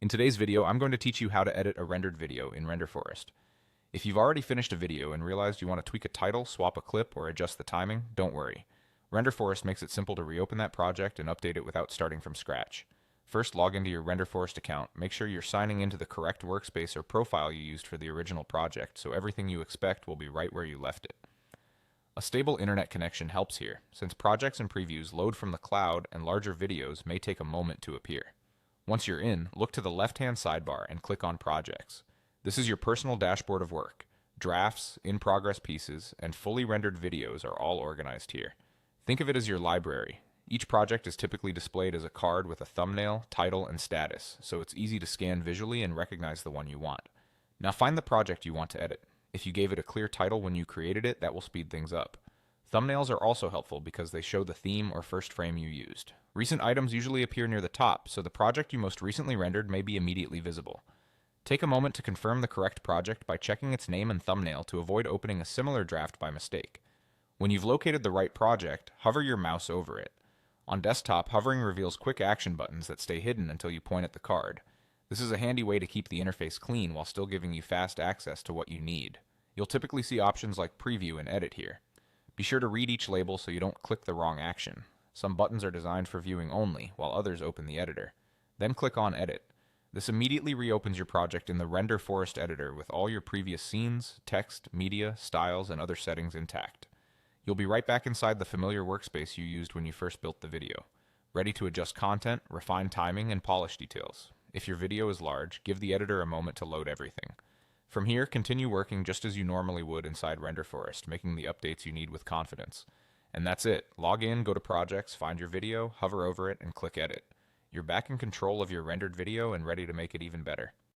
In today's video, I'm going to teach you how to edit a rendered video in Renderforest. If you've already finished a video and realized you want to tweak a title, swap a clip, or adjust the timing, don't worry. Renderforest makes it simple to reopen that project and update it without starting from scratch. First, log into your Renderforest account. Make sure you're signing into the correct workspace or profile you used for the original project, so everything you expect will be right where you left it. A stable internet connection helps here, since projects and previews load from the cloud and larger videos may take a moment to appear. Once you're in, look to the left-hand sidebar and click on Projects. This is your personal dashboard of work. Drafts, in-progress pieces, and fully rendered videos are all organized here. Think of it as your library. Each project is typically displayed as a card with a thumbnail, title, and status, so it's easy to scan visually and recognize the one you want. Now find the project you want to edit. If you gave it a clear title when you created it, that will speed things up. Thumbnails are also helpful because they show the theme or first frame you used. Recent items usually appear near the top, so the project you most recently rendered may be immediately visible. Take a moment to confirm the correct project by checking its name and thumbnail to avoid opening a similar draft by mistake. When you've located the right project, hover your mouse over it. On desktop, hovering reveals quick action buttons that stay hidden until you point at the card. This is a handy way to keep the interface clean while still giving you fast access to what you need. You'll typically see options like Preview and Edit here. Be sure to read each label so you don't click the wrong action. Some buttons are designed for viewing only, while others open the editor. Then click on Edit. This immediately reopens your project in the Renderforest editor with all your previous scenes, text, media, styles, and other settings intact. You'll be right back inside the familiar workspace you used when you first built the video, ready to adjust content, refine timing, and polish details. If your video is large, give the editor a moment to load everything. From here, continue working just as you normally would inside Renderforest, making the updates you need with confidence. And that's it. Log in, go to Projects, find your video, hover over it, and click Edit. You're back in control of your rendered video and ready to make it even better.